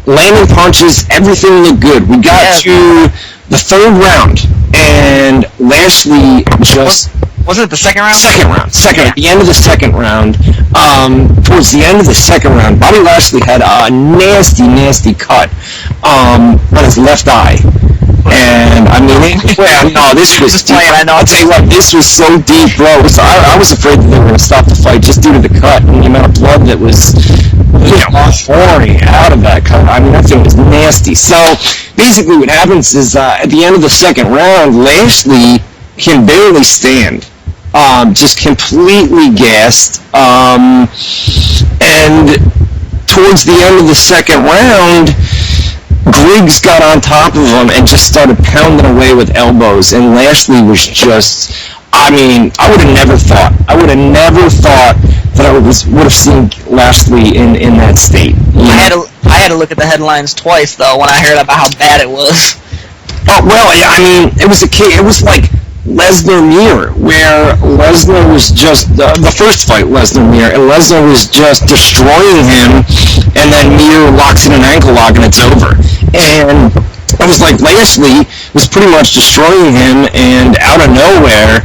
landing punches, everything looked good. We got to the third round, and Lashley just... Was it the second round? Second round. At the end of the second round, towards the end of the second round, Bobby Lashley had a nasty cut on his left eye. And, I mean, this was deep. I'll tell you what, this was so deep, bro. I was afraid that they were going to stop the fight just due to the cut and the amount of blood that was, pouring out of that cut. I mean, that thing was nasty. So, basically what happens is, at the end of the second round, Lashley can barely stand. Just completely gassed. And towards the end of the second round, Griggs got on top of him and just started pounding away with elbows, and Lashley was just, I mean, I would have never thought that I would have seen Lashley in that state. I had to look at the headlines twice, though, when I heard about how bad it was. Oh, well, I mean, it was like Lesnar-Mir, where Lesnar was just, the first fight, Lesnar-Mir, and Lesnar was just destroying him, and then Mir locks in an ankle lock and it's over. And it was like Lashley was pretty much destroying him, and out of nowhere,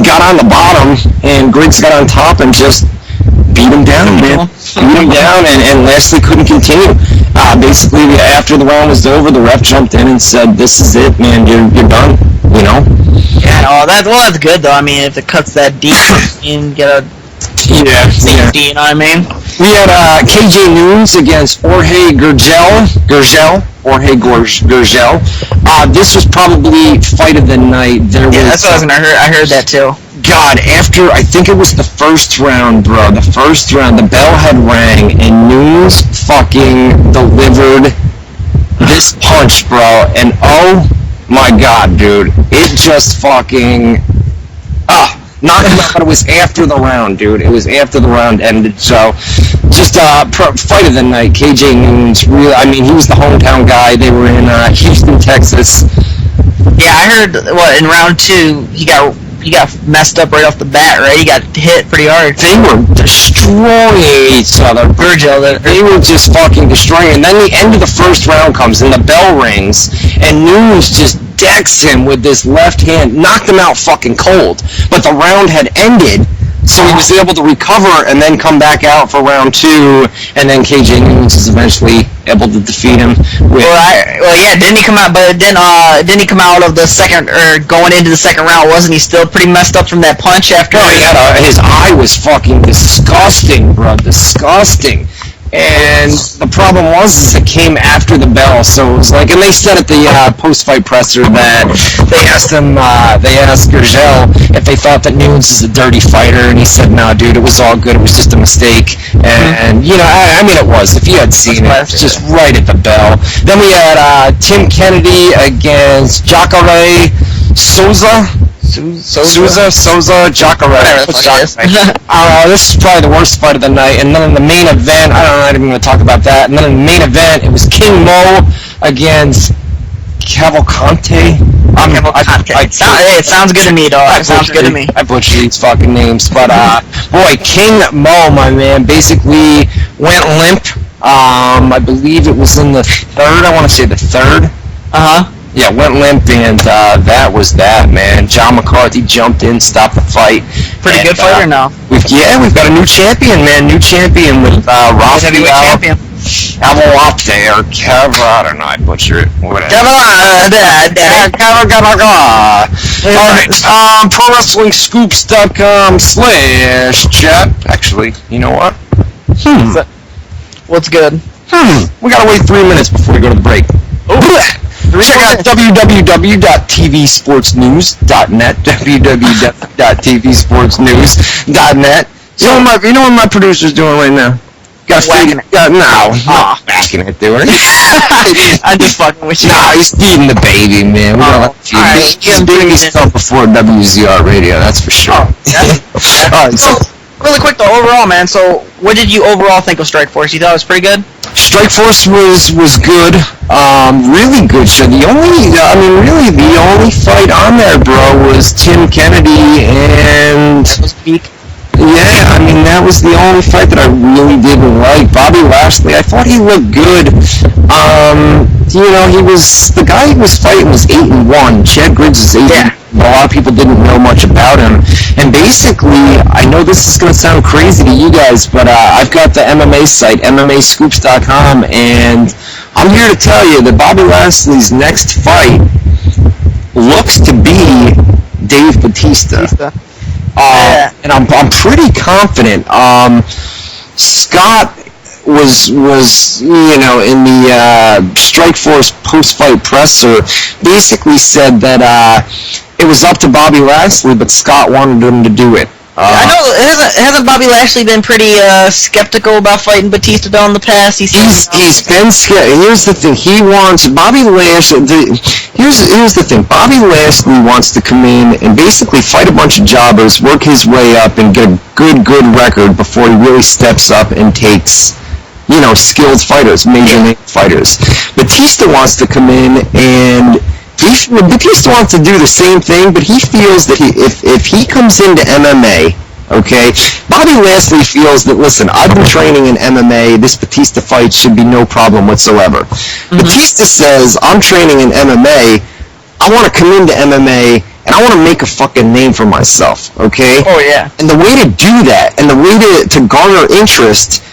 got on the bottom, and Griggs got on top and just beat him down, man. Beat him down, and Lashley couldn't continue. Basically, after the round was over, the ref jumped in and said, "This is it, man. You're done." You know? Yeah, that's good, though. I mean, if it cuts that deep, you can get a safety, you know what I mean? We had KJ Noons against Jorge Gurgel. This was probably fight of the night. That's what I was going to hear. I heard that, too. God, after, I think it was the first round, bro, the bell had rang, and Noons fucking delivered this punch, bro, and oh my God, dude, it just fucking, knocked him out, but it was after the round, dude. It was after the round ended, so just fight of the night. KJ Noons, really, I mean, he was the hometown guy. They were in Houston, Texas. Yeah, I heard, in round 2, he got messed up right off the bat, right? He got hit pretty hard. They were destroying each other. They were just fucking destroying. And then the end of the first round comes, and the bell rings, and Noons just decks him with this left hand, knocked him out fucking cold. But the round had ended, so he was able to recover and then come back out for round 2, and then KJ Noons is eventually able to defeat him. Didn't he come out? But didn't he come out of the second, or going into the second round? Wasn't he still pretty messed up from that punch after? Oh, his eye was fucking disgusting, bro, disgusting. And the problem was it came after the bell, so it was like, and they said at the post-fight presser that they asked Gurgel if they thought that Noons is a dirty fighter, and he said, "No, dude, it was all good. It was just a mistake." And I mean, it was. If you had seen it, just right at the bell. Then we had Tim Kennedy against Jacare Souza. Jacare. This is probably the worst fight of the night. And then in the main event, I'm not even going to talk about that. And then in the main event, it was King Mo against Cavalcante. It sounds good to me, dog. It sounds good to me. I butchered these fucking names. But, boy, King Mo, my man, basically went limp. I believe it was in the third. I want to say the third. Yeah, went limp, and that was that, man. John McCarthy jumped in, stopped the fight. Pretty good fighter now. We've got a new champion, man. New champion with Rafael Avalopte, or Kev, I don't know, I butcher it. Whatever. Alright, ProWrestlingScoops.com/chat. Actually, you know what? What's good? We gotta wait 3 minutes before we go to the break. Check out www.tvsportsnews.net. www.tvsportsnews.net. You know what my producer's doing right now? Whacking it. Whacking it, dude. I'm just fucking with you. Nah, he's feeding the baby, man. He's doing his stuff before WZR Radio, that's for sure. Alright, so really quick though, overall, man. So, what did you overall think of Strikeforce? You thought it was pretty good? Strikeforce was good. Really good show. The only fight on there, bro, was Tim Kennedy and... That was peak. Yeah, I mean, that was the only fight that I really didn't like. Bobby Lashley, I thought he looked good. The guy he was fighting was 8-1. Chad Griggs is 8-1. Yeah. A lot of people didn't know much about him. And basically, I know this is going to sound crazy to you guys, but I've got the MMA site, MMAscoops.com, and I'm here to tell you that Bobby Lashley's next fight looks to be Dave Bautista. And I'm pretty confident. Scott was in the Strikeforce post-fight presser basically said that it was up to Bobby Lashley, but Scott wanted him to do it. I know, hasn't Bobby Lashley been pretty skeptical about fighting Batista though in the past? He's been skeptical. Here's the thing. Bobby Lashley. Here's the thing. Bobby Lashley wants to come in and basically fight a bunch of jobbers, work his way up, and get a good record before he really steps up and takes, skilled fighters, major name fighters. Batista wants to come in and Batista wants to do the same thing, but he feels that if he comes into MMA, okay, Bobby Lashley feels that, listen, I've been training in MMA, this Batista fight should be no problem whatsoever. Mm-hmm. Batista says, I'm training in MMA, I want to come into MMA, and I want to make a fucking name for myself, okay? Oh, yeah. And the way to do that, and the way to garner interest,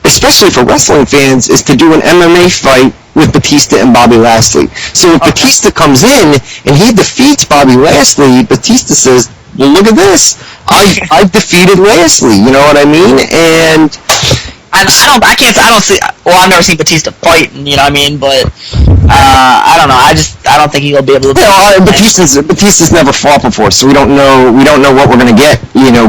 especially for wrestling fans, is to do an MMA fight with Batista and Bobby Lashley. So if Batista comes in and he defeats Bobby Lashley, Batista says, well, look at this. I've defeated Lashley, you know what I mean? And I've never seen Batista fight, you know what I mean, but I don't know. I don't think he'll be able to. Batista's never fought before, so we don't know what we're gonna get,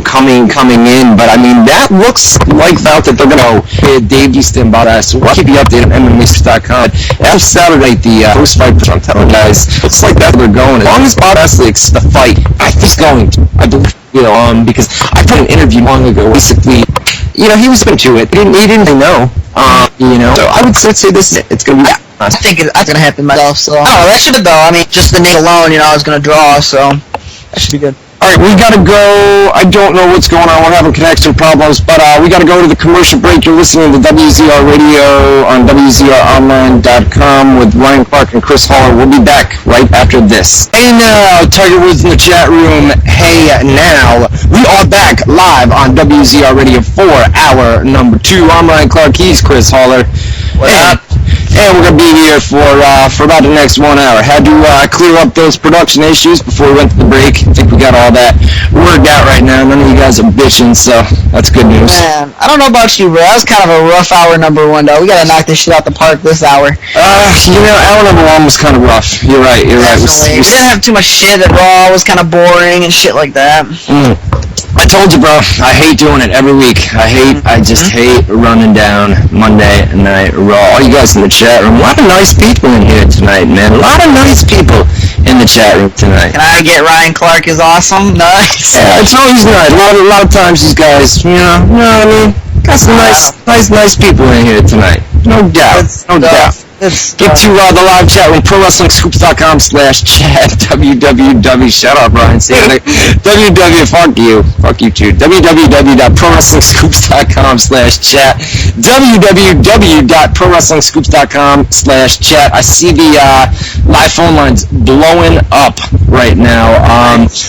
coming in. But I mean, that looks like that they're gonna Dave Bautista and Badass. So we'll keep you updated on MMAscoops.com. After Saturday, the post-fight, I'm telling you guys, looks like that they're going. As long as Badass likes the fight, I think he's going to. I believe, because I put an interview long ago, basically. He was into it. He didn't say no. So I would say this is it. It's gonna be. I think that's gonna happen myself. So. Oh, that should be though. I mean, just the name alone, I was gonna draw. So that should be good. All right, we gotta go. I don't know what's going on. We're having connection problems, but we gotta go to the commercial break. You're listening to WZR Radio on WZROnline.com with Ryan Clark and Chris Haller. We'll be back right after this. Hey now, Tiger Woods in the chat room. Hey now, we are back live on WZR Radio for hour number 2. I'm Ryan Clark. He's Chris Haller. What up? And we're going to be here for about the next 1 hour. Had to clear up those production issues before we went to the break. I think we got all that worked out right now. None of you guys are bitching, so that's good news. Man, I don't know about you, bro. That was kind of a rough hour number 1, though. We got to knock this shit out the park this hour. Hour number 1 was kind of rough. You're right. We didn't have too much shit at Raw. It was kind of boring and shit like that. I told you, bro, I hate doing it every week. I just hate running down Monday night Raw. All you guys in the chat room, a lot of nice people in here tonight, man. A lot of nice people in the chat room tonight. Can I get Ryan Clark is awesome? Nice. Yeah, it's always nice. A lot of times these guys, you know what I mean? Got some nice people in here tonight. No doubt. No doubt. Get to the live chat room, ProWrestlingScoops.com/chat, www. Shut up, Brian. www. Fuck you too. www.ProWrestlingScoops.com/chat, www.ProWrestlingScoops.com/chat. I see the live phone lines blowing up right now.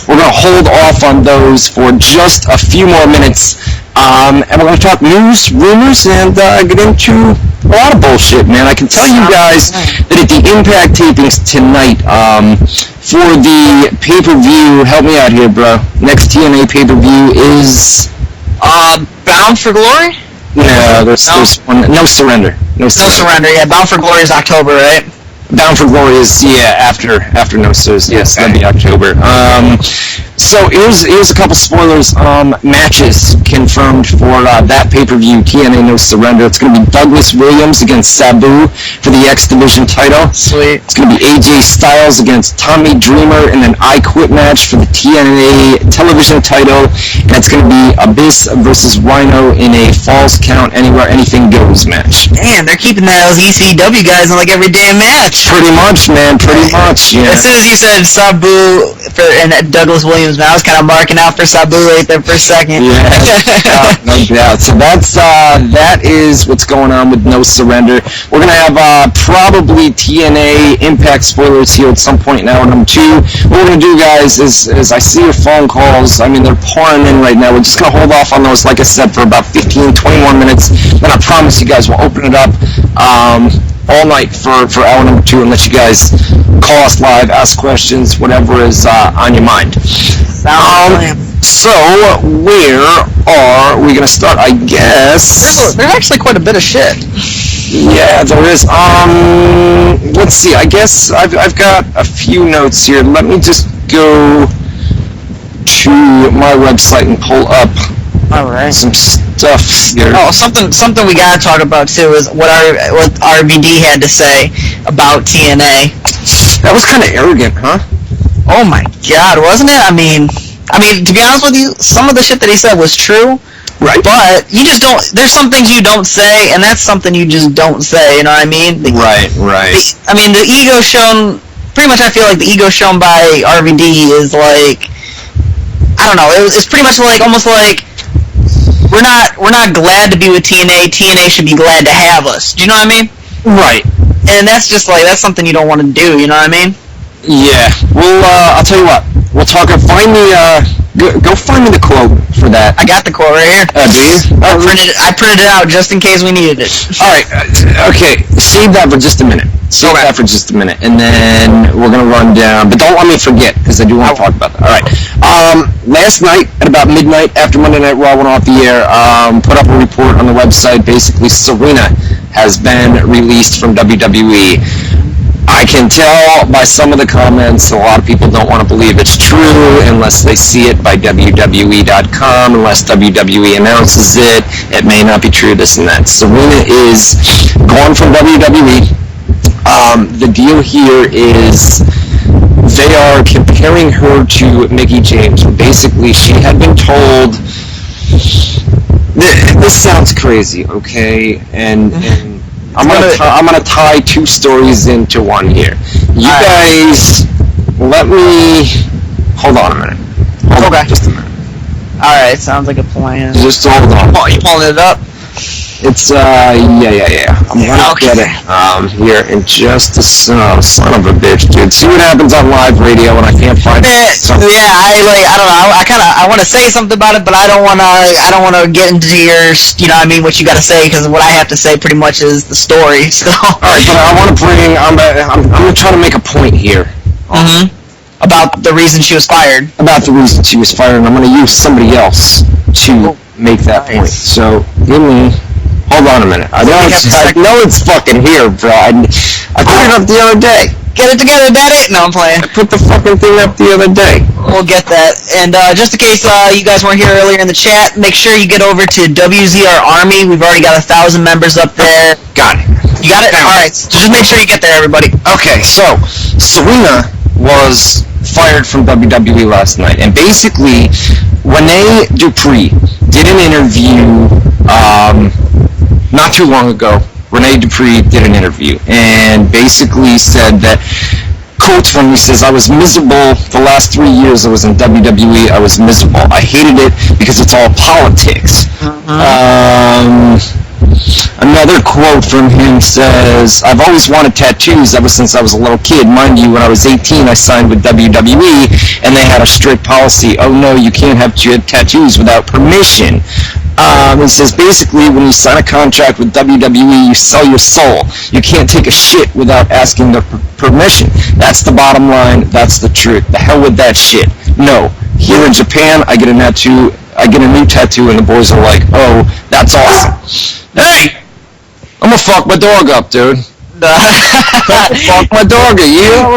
We're gonna hold off on those for just a few more minutes. And we're going to talk news, rumors, and get into a lot of bullshit, man. I can tell you guys that at the Impact tapings tonight, for the pay-per-view, help me out here, bro. Next TNA pay-per-view is... Bound for Glory? No, there's one. No Surrender. No Surrender, yeah. Bound for Glory is October, right? Bound for Glory is, after No Surrender. Yes, that'd be October. So here's a couple spoilers. Matches confirmed for that pay-per-view, TNA No Surrender. It's going to be Douglas Williams against Sabu for the X Division title. Sweet. It's going to be AJ Styles against Tommy Dreamer in an I Quit match for the TNA television title. And it's going to be Abyss versus Rhino in a Falls Count Anywhere Anything Goes match. Damn, saying. They're keeping those ECW guys in like every damn match. Pretty much, man. Pretty much, yeah. As soon as you said Sabu and Douglas Williams, man, I was kind of marking out for Sabu right there for a second. Yeah, no doubt. So that is what's going on with No Surrender. We're gonna have probably TNA Impact spoilers here at some point now. Number 2, what we're gonna do, guys, is I see your phone calls. I mean, they're pouring in right now. We're just gonna hold off on those, like I said, for about 15, 21 minutes. Then I promise you guys we'll open it up all night for hour number 2 and let you guys call us live, ask questions, whatever is on your mind. So where are we gonna start? I guess there's actually quite a bit of shit. Yeah, there is. Let's see. I guess I've got a few notes here. Let me just go to my website and pull up some stuff here. Oh, something we gotta talk about too is what RVD had to say about TNA. That was kind of arrogant, huh? Oh my God, wasn't it? I mean, to be honest with you, some of the shit that he said was true. Right. But you just don't. There's some things you don't say, and that's something you just don't say. You know what I mean? Right. I mean, the ego shown. Pretty much, I feel like the ego shown by RVD is like, I don't know. It's pretty much like almost like we're not glad to be with TNA. TNA should be glad to have us. Do you know what I mean? Right. And that's just like that's something you don't want to do. You know what I mean? Yeah. Well, I'll tell you what. We'll talk. Find me. Go find me the quote for that. I got the quote right here. Do you? I printed it out just in case we needed it. All right. Okay. Save that for just a minute. That for just a minute, and then we're gonna run down. But don't let me forget because I do want to talk about that. All right. Last night at about midnight, after Monday Night Raw went off the air, put up a report on the website. Basically, Serena has been released from WWE. I can tell by some of the comments a lot of people don't want to believe it's true unless they see it by WZROnline.com, unless WWE announces it. It may not be true, this and that. Serena is gone from WWE. The deal here is they are comparing her to Mickie James. Basically, she had been told, this sounds crazy, okay, and I'm gonna tie 2 stories into one here. You guys, let me hold on a minute. Hold on just a minute. All right, sounds like a plan. Just hold on. Oh, you pulling it up? It's yeah. I'm gonna get it here in just a son of a bitch, dude. See what happens on live radio when I can't find it. Yeah, I don't know. I want to say something about it, but I don't want to get into your, you know what I mean, what you got to say, because what I have to say pretty much is the story. So. All right, but I want to bring. I'm gonna try to make a point here. About the reason she was fired. About the reason she was fired, and I'm gonna use somebody else to make that point. So give me. Hold on a minute. I know it's fucking here, bro. I put it up the other day. Get it together, daddy. No, I'm playing. I put the fucking thing up the other day. We'll get that. And just in case you guys weren't here earlier in the chat, make sure you get over to WZR Army. We've already got 1,000 members up there. Got it. You got it? All right. So just make sure you get there, everybody. Okay, so Serena was fired from WWE last night, and basically, Renee Dupree did an interview not too long ago. Renee Dupree did an interview and basically said that, quotes from him, he says, "I was miserable the last 3 years I was in WWE. I was miserable. I hated it because it's all politics." Another quote from him says, "I've always wanted tattoos ever since I was a little kid. Mind you, when I was 18, I signed with WWE, and they had a strict policy. Oh no, you can't have tattoos without permission." He says, basically, when you sign a contract with WWE, you sell your soul. You can't take a shit without asking their permission. That's the bottom line. That's the truth. The hell with that shit. No. Here in Japan, I get a new tattoo, and the boys are like, "Oh, that's awesome." Hey, I'm gonna fuck my dog up, dude. Fuck my dog, you?